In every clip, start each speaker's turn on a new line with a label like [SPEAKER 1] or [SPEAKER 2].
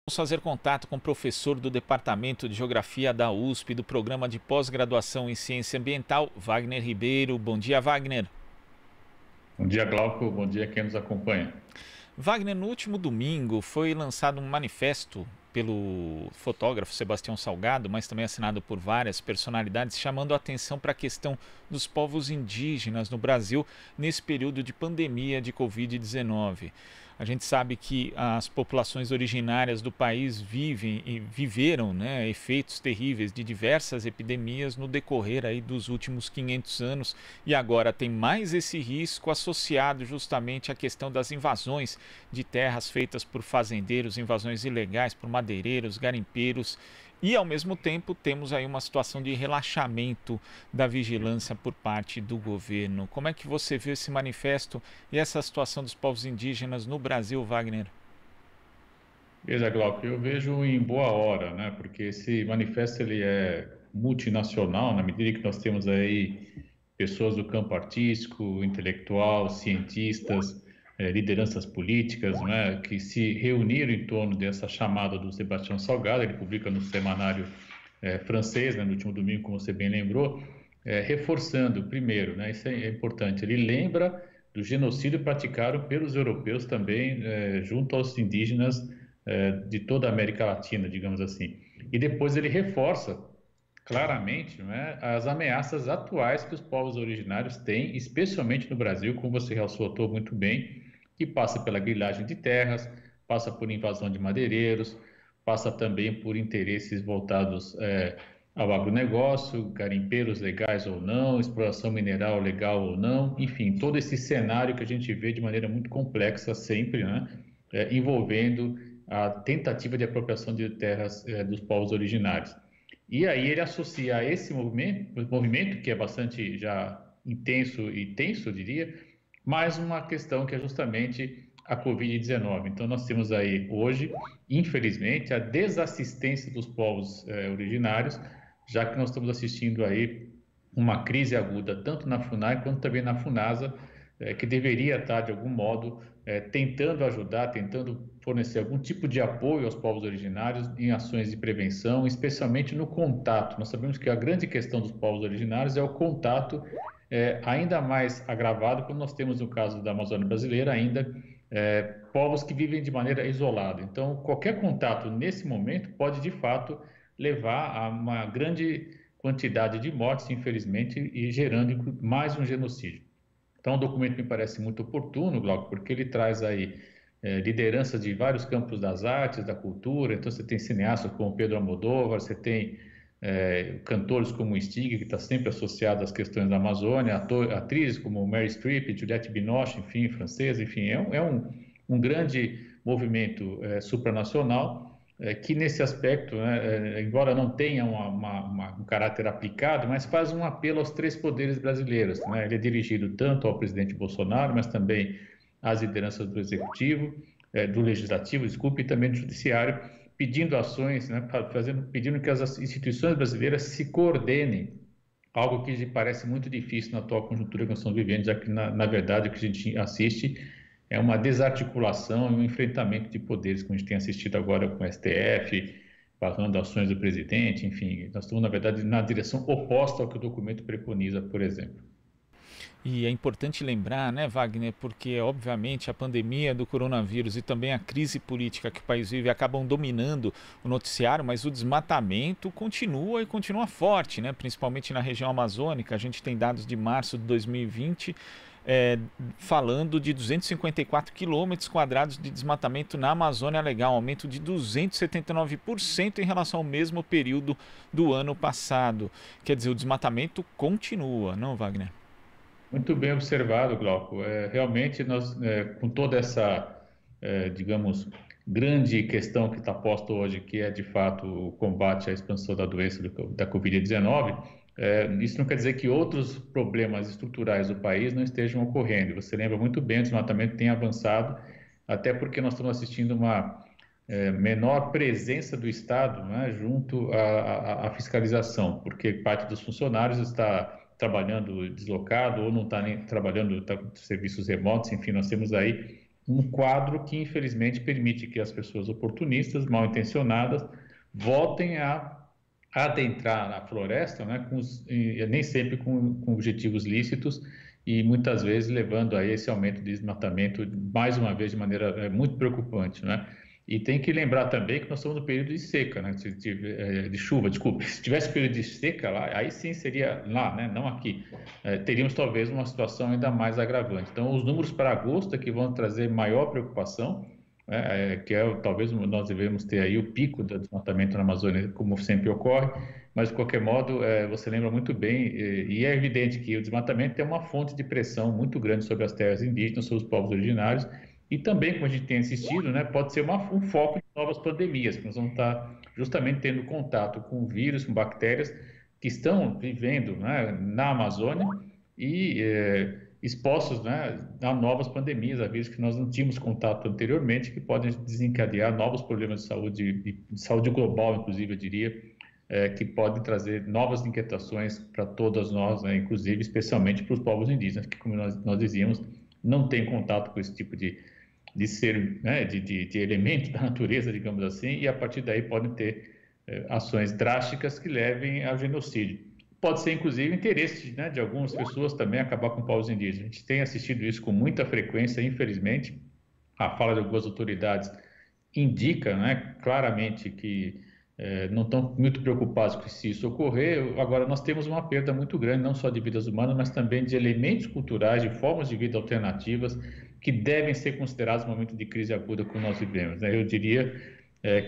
[SPEAKER 1] Vamos fazer contato com o professor do Departamento de Geografia da USP, do Programa de Pós-Graduação em Ciência Ambiental, Wagner Ribeiro. Bom dia, Wagner.
[SPEAKER 2] Bom dia, Glauco. Bom dia quem nos acompanha.
[SPEAKER 1] Wagner, no último domingo foi lançado um manifesto pelo fotógrafo Sebastião Salgado, mas também assinado por várias personalidades, chamando a atenção para a questão dos povos indígenas no Brasil nesse período de pandemia de Covid-19. A gente sabe que as populações originárias do país vivem e viveram, né, efeitos terríveis de diversas epidemias no decorrer aí dos últimos 500 anos e agora tem mais esse risco associado justamente à questão das invasões de terras feitas por fazendeiros, invasões ilegais por madeireiros, garimpeiros. E, ao mesmo tempo, temos aí uma situação de relaxamento da vigilância por parte do governo. Como é que você vê esse manifesto e essa situação dos povos indígenas no Brasil, Wagner?
[SPEAKER 2] Veja, Glauco, eu vejo em boa hora, né? Porque esse manifesto ele é multinacional, na medida que nós temos aí pessoas do campo artístico, intelectual, cientistas, lideranças políticas, né? Que se reuniram em torno dessa chamada do Sebastião Salgado. Ele publica no semanário francês, né? No último domingo, como você bem lembrou, reforçando, primeiro, né? Isso é importante. Ele lembra do genocídio praticado pelos europeus também junto aos indígenas de toda a América Latina, digamos assim. E depois ele reforça claramente, né, as ameaças atuais que os povos originários têm, especialmente no Brasil, como você ressaltou muito bem, que passa pela grilagem de terras, passa por invasão de madeireiros, passa também por interesses voltados ao agronegócio, garimpeiros legais ou não, exploração mineral legal ou não, enfim, todo esse cenário que a gente vê de maneira muito complexa sempre, né, envolvendo a tentativa de apropriação de terras dos povos originários. E aí ele associa a esse movimento que é bastante já intenso e tenso, eu diria, mais uma questão que é justamente a Covid-19. Então nós temos aí hoje, infelizmente, a desassistência dos povos originários, já que nós estamos assistindo aí uma crise aguda tanto na FUNAI quanto também na FUNASA, que deveria estar, de algum modo, tentando ajudar, tentando fornecer algum tipo de apoio aos povos originários em ações de prevenção, especialmente no contato. Nós sabemos que a grande questão dos povos originários é o contato, ainda mais agravado quando nós temos, no caso da Amazônia brasileira, ainda povos que vivem de maneira isolada. Então, qualquer contato nesse momento pode, de fato, levar a uma grande quantidade de mortes, infelizmente, e gerando mais um genocídio. Então, o documento me parece muito oportuno, Glauco, porque ele traz aí liderança de vários campos das artes, da cultura. Então, você tem cineastas como Pedro Almodóvar, você tem cantores como o Sting, que está sempre associado às questões da Amazônia, atrizes como Mary Streep, Juliette Binoche, enfim, francesa, enfim, um grande movimento supranacional que nesse aspecto, né, embora não tenha um caráter aplicado, mas faz um apelo aos três poderes brasileiros, né? Ele é dirigido tanto ao presidente Bolsonaro, mas também às lideranças do executivo, do legislativo, desculpe, e também do judiciário, pedindo ações, né, pedindo que as instituições brasileiras se coordenem, algo que parece muito difícil na atual conjuntura que nós estamos vivendo, já que, na verdade, o que a gente assiste é uma desarticulação e um enfrentamento de poderes, como a gente tem assistido agora com o STF, barrando ações do presidente, enfim, nós estamos, na verdade, na direção oposta ao que o documento preconiza, por exemplo.
[SPEAKER 1] E é importante lembrar, né, Wagner, porque obviamente a pandemia do coronavírus e também a crise política que o país vive acabam dominando o noticiário, mas o desmatamento continua e continua forte, né, principalmente na região amazônica. A gente tem dados de março de 2020 falando de 254 quilômetros quadrados de desmatamento na Amazônia Legal, um aumento de 279% em relação ao mesmo período do ano passado. Quer dizer, o desmatamento continua, não, Wagner?
[SPEAKER 2] Muito bem observado, Glauco. Realmente, nós, com toda essa, digamos, grande questão que está posta hoje, que é, de fato, o combate à expansão da doença da Covid-19, isso não quer dizer que outros problemas estruturais do país não estejam ocorrendo. Você lembra muito bem, o desmatamento tem avançado, até porque nós estamos assistindo uma menor presença do Estado, né, junto à fiscalização, porque parte dos funcionários está trabalhando deslocado ou não está nem trabalhando, está com serviços remotos, enfim, nós temos aí um quadro que, infelizmente, permite que as pessoas oportunistas, mal intencionadas, voltem a adentrar na floresta, né, nem sempre com objetivos lícitos e muitas vezes levando a esse aumento de desmatamento, mais uma vez, de maneira muito preocupante, né? E tem que lembrar também que nós estamos no período de seca, né? De chuva, desculpa. Se tivesse período de seca lá, aí sim seria lá, né? Não aqui. Teríamos talvez uma situação ainda mais agravante. Então, os números para agosto é que vão trazer maior preocupação, né? Talvez nós devemos ter aí o pico do desmatamento na Amazônia, como sempre ocorre, mas de qualquer modo, você lembra muito bem, e é evidente que o desmatamento é uma fonte de pressão muito grande sobre as terras indígenas, sobre os povos originários, e também, como a gente tem assistido, né, pode ser um foco de novas pandemias, que nós vamos estar justamente tendo contato com vírus, com bactérias que estão vivendo, né, na Amazônia e expostos, né, a novas pandemias, a vírus que nós não tínhamos contato anteriormente, que podem desencadear novos problemas de saúde global, inclusive, eu diria, que podem trazer novas inquietações para todas nós, né, inclusive, especialmente para os povos indígenas, que, como nós dizíamos, não têm contato com esse tipo de ser, né, de elementos da natureza, digamos assim, e a partir daí podem ter ações drásticas que levem ao genocídio. Pode ser, inclusive, interesse, né, de algumas pessoas também acabar com povos indígenas. A gente tem assistido isso com muita frequência, infelizmente. A fala de algumas autoridades indica, né, claramente que não estão muito preocupados com se isso ocorrer. Agora, nós temos uma perda muito grande, não só de vidas humanas, mas também de elementos culturais, de formas de vida alternativas, que devem ser considerados no momento de crise aguda que nós vivemos, né? Eu diria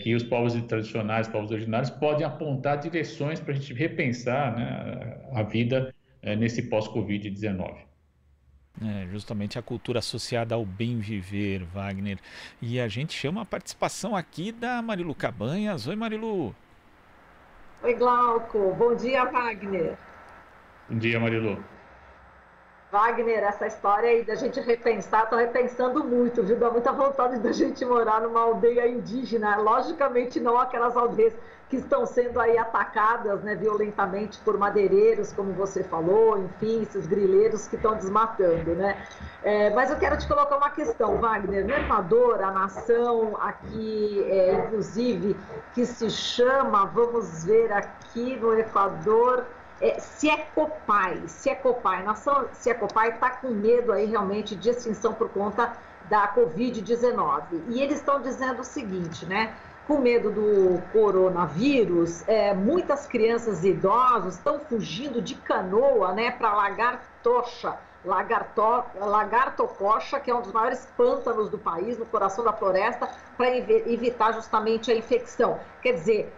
[SPEAKER 2] que os povos tradicionais, povos originários, podem apontar direções para a gente repensar, né, a vida nesse pós-Covid-19.
[SPEAKER 1] Justamente a cultura associada ao bem viver, Wagner. E a gente chama a participação aqui da Marilu Cabanhas. Oi, Marilu.
[SPEAKER 3] Oi, Glauco. Bom dia, Wagner.
[SPEAKER 2] Bom dia, Marilu.
[SPEAKER 3] Wagner, essa história aí da gente repensar, estou repensando muito, viu? Dá muita vontade da gente morar numa aldeia indígena. Logicamente não aquelas aldeias que estão sendo aí atacadas, né, violentamente por madeireiros, como você falou, enfim, esses grileiros que estão desmatando, né? Mas eu quero te colocar uma questão, Wagner. No Equador, a nação aqui, inclusive, que se chama, vamos ver aqui no Equador... Siecopay, a nação Siecopay está com medo aí realmente de extinção por conta da Covid-19. E eles estão dizendo o seguinte, né? Com medo do coronavírus, muitas crianças e idosos estão fugindo de canoa, né, para Lagartococha, que é um dos maiores pântanos do país, no coração da floresta, para evitar justamente a infecção. Quer dizer,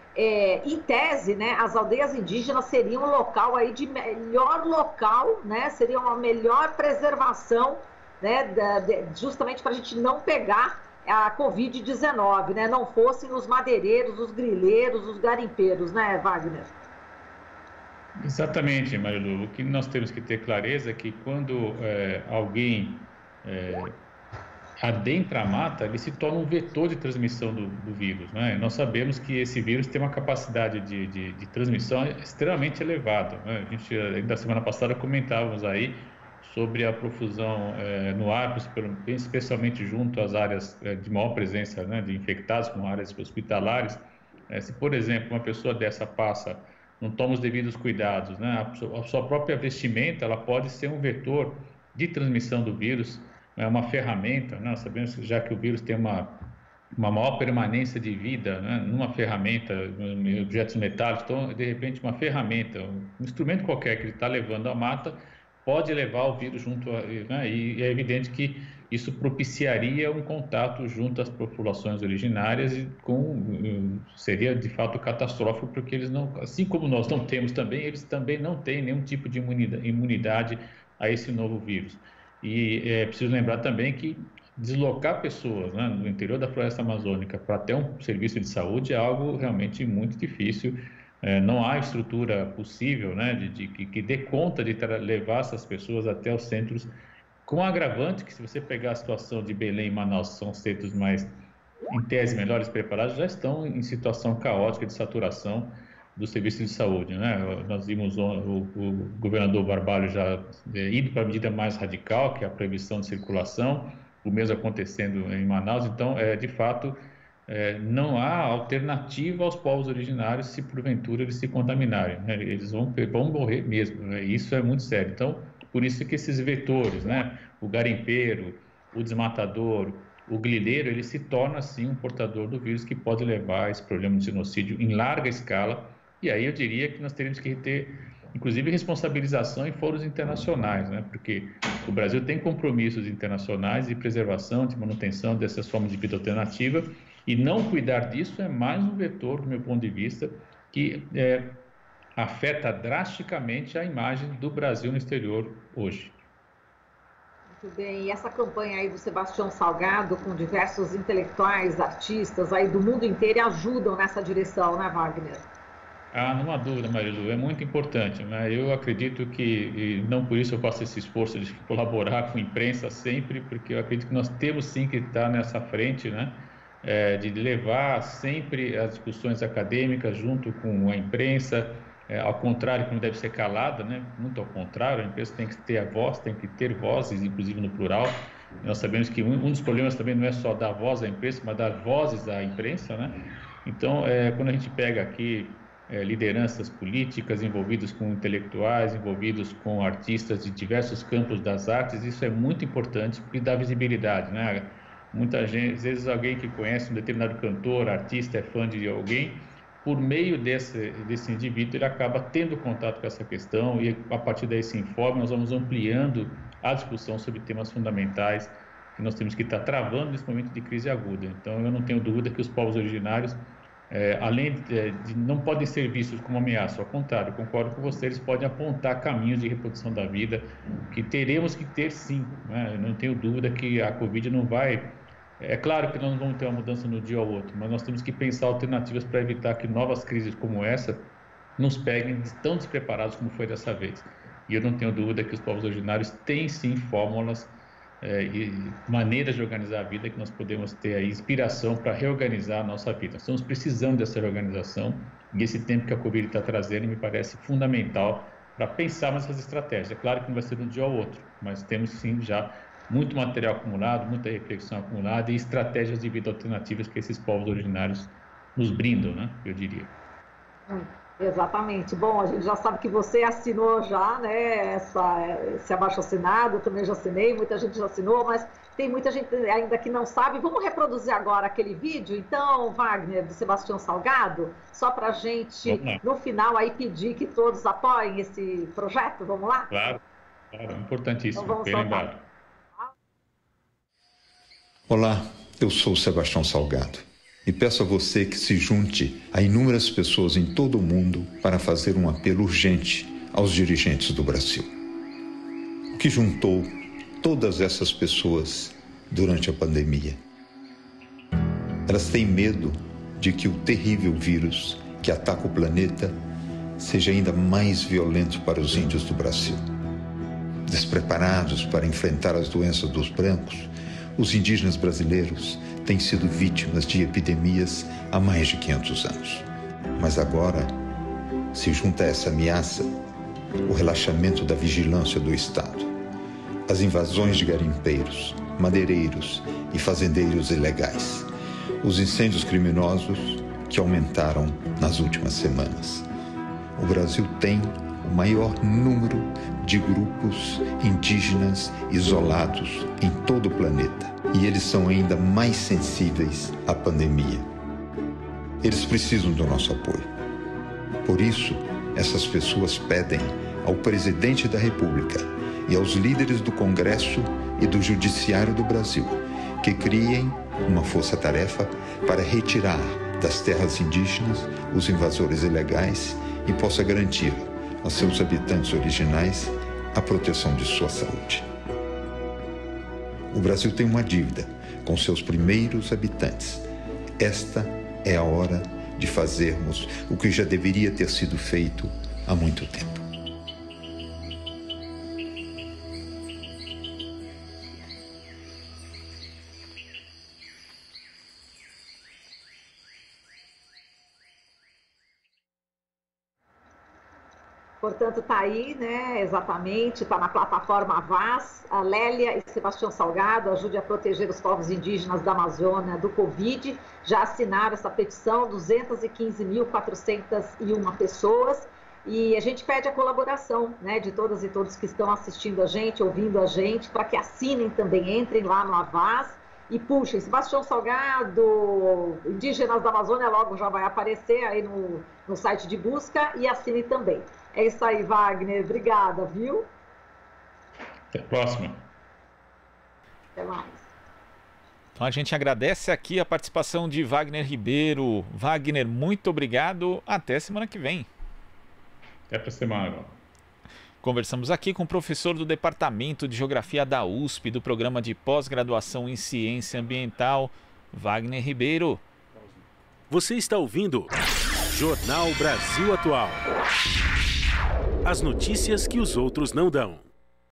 [SPEAKER 3] em tese, né, as aldeias indígenas seriam um local aí de melhor local, né, seria uma melhor preservação, né, justamente para a gente não pegar a Covid-19, né, não fossem os madeireiros, os grileiros, os garimpeiros, né, Wagner?
[SPEAKER 2] Exatamente, Marilu. O que nós temos que ter clareza é que quando alguém adentra a mata, ele se torna um vetor de transmissão do vírus, né? Nós sabemos que esse vírus tem uma capacidade de transmissão extremamente elevada, né? A gente, ainda semana passada, comentávamos aí sobre a profusão no ar, especialmente junto às áreas de maior presença, né, de infectados, como áreas hospitalares. Se, por exemplo, uma pessoa dessa passa, não toma os devidos cuidados, né, a sua própria vestimenta, ela pode ser um vetor de transmissão do vírus, é uma ferramenta, né? Nós sabemos que já que o vírus tem uma maior permanência de vida, né, numa ferramenta, em objetos metálicos, então, de repente, uma ferramenta, um instrumento qualquer que ele está levando à mata, pode levar o vírus junto a, né, e é evidente que isso propiciaria um contato junto às populações originárias e seria de fato catastrófico, porque eles não, assim como nós não temos também, eles também não têm nenhum tipo de imunidade a esse novo vírus. E é preciso lembrar também que deslocar pessoas, né, no interior da floresta amazônica para ter um serviço de saúde é algo realmente muito difícil. Não há estrutura possível, né, que dê conta de levar essas pessoas até os centros, com agravante que, se você pegar a situação de Belém e Manaus, são centros mais, em tese, melhores preparados, já estão em situação caótica de saturação do serviço de saúde, né? Nós vimos o governador Barbalho já indo para a medida mais radical, que é a proibição de circulação, o mesmo acontecendo em Manaus. Então, de fato, não há alternativa aos povos originários se porventura eles se contaminarem, né? Eles vão morrer mesmo, né? Isso é muito sério. Então, por isso que esses vetores, né? O garimpeiro, o desmatador, o grileiro, ele se torna assim um portador do vírus que pode levar a esse problema de genocídio em larga escala. E aí eu diria que nós teríamos que ter, inclusive, responsabilização em foros internacionais, né? Porque o Brasil tem compromissos internacionais de preservação, de manutenção dessas formas de vida alternativa, e não cuidar disso é mais um vetor, do meu ponto de vista, que afeta drasticamente a imagem do Brasil no exterior hoje.
[SPEAKER 3] Muito bem, e essa campanha aí do Sebastião Salgado, com diversos intelectuais, artistas aí do mundo inteiro, ajudam nessa direção, né, Wagner?
[SPEAKER 2] Não há dúvida, Marilu, é muito importante, né? Eu acredito que, e não por isso eu faço esse esforço de colaborar com a imprensa sempre, porque eu acredito que nós temos sim que estar nessa frente, né? De levar sempre as discussões acadêmicas junto com a imprensa, ao contrário, que não deve ser calada, né? Muito ao contrário, a imprensa tem que ter a voz, tem que ter vozes, inclusive no plural. Nós sabemos que um dos problemas também não é só dar voz à imprensa, mas dar vozes à imprensa, né? Então, quando a gente pega aqui lideranças políticas envolvidas com intelectuais, envolvidos com artistas de diversos campos das artes, isso é muito importante porque dá visibilidade, né? Muita gente, às vezes alguém que conhece um determinado cantor, artista, é fã de alguém, por meio desse indivíduo ele acaba tendo contato com essa questão e a partir daí se informa, nós vamos ampliando a discussão sobre temas fundamentais que nós temos que estar travando nesse momento de crise aguda. Então eu não tenho dúvida que os povos originários além de não podem ser vistos como ameaça, ao contrário, concordo com você, eles podem apontar caminhos de reprodução da vida, que teremos que ter sim, né? Eu não tenho dúvida que a Covid não vai... É claro que nós não vamos ter uma mudança no dia ao outro, mas nós temos que pensar alternativas para evitar que novas crises como essa nos peguem tão despreparados como foi dessa vez. E eu não tenho dúvida que os povos originários têm sim fórmulas e maneiras de organizar a vida que nós podemos ter aí inspiração para reorganizar a nossa vida. Nós estamos precisando dessa reorganização e esse tempo que a Covid está trazendo me parece fundamental para pensarmos essas estratégias. É claro que não vai ser de um dia ao outro, mas temos sim já muito material acumulado, muita reflexão acumulada e estratégias de vida alternativas que esses povos originários nos brindam, né? Eu diria.
[SPEAKER 3] Exatamente. Bom, a gente já sabe que você assinou já, né, esse abaixo-assinado, eu também já assinei, muita gente já assinou, mas tem muita gente ainda que não sabe. Vamos reproduzir agora aquele vídeo, então, Wagner, do Sebastião Salgado, só para a gente, no final, aí pedir que todos apoiem esse projeto, vamos lá?
[SPEAKER 2] Claro, importantíssimo, então bem lembrado.
[SPEAKER 4] Olá, eu sou o Sebastião Salgado. E peço a você que se junte a inúmeras pessoas em todo o mundo para fazer um apelo urgente aos dirigentes do Brasil. O que juntou todas essas pessoas durante a pandemia? Elas têm medo de que o terrível vírus que ataca o planeta seja ainda mais violento para os índios do Brasil. Despreparados para enfrentar as doenças dos brancos, os indígenas brasileiros têm sido vítimas de epidemias há mais de 500 anos. Mas agora se junta a essa ameaça o relaxamento da vigilância do Estado, as invasões de garimpeiros, madeireiros e fazendeiros ilegais, os incêndios criminosos que aumentaram nas últimas semanas. O Brasil tem o maior número de grupos indígenas isolados em todo o planeta. E eles são ainda mais sensíveis à pandemia. Eles precisam do nosso apoio. Por isso, essas pessoas pedem ao presidente da República e aos líderes do Congresso e do Judiciário do Brasil que criem uma força-tarefa para retirar das terras indígenas os invasores ilegais e possa garantir aos seus habitantes originais a proteção de sua saúde. O Brasil tem uma dívida com seus primeiros habitantes. Esta é a hora de fazermos o que já deveria ter sido feito há muito tempo.
[SPEAKER 3] Portanto, está aí, né, exatamente, está na plataforma Avaz. A Lélia e Sebastião Salgado, ajude a proteger os povos indígenas da Amazônia do Covid. Já assinaram essa petição, 215.401 pessoas. E a gente pede a colaboração, né, de todas e todos que estão assistindo a gente, ouvindo a gente, para que assinem também, entrem lá no Avaz e puxem. Sebastião Salgado, Indígenas da Amazônia, logo já vai aparecer aí no site de busca, e assinem também. É isso aí, Wagner. Obrigada, viu?
[SPEAKER 2] Até a próxima.
[SPEAKER 3] Até mais.
[SPEAKER 1] Então a gente agradece aqui a participação de Wagner Ribeiro. Wagner, muito obrigado. Até semana que vem.
[SPEAKER 2] Até para semana.
[SPEAKER 1] Conversamos aqui com o professor do Departamento de Geografia da USP, do Programa de Pós-Graduação em Ciência Ambiental, Wagner Ribeiro.
[SPEAKER 5] Você está ouvindo Jornal Brasil Atual. As notícias que os outros não dão.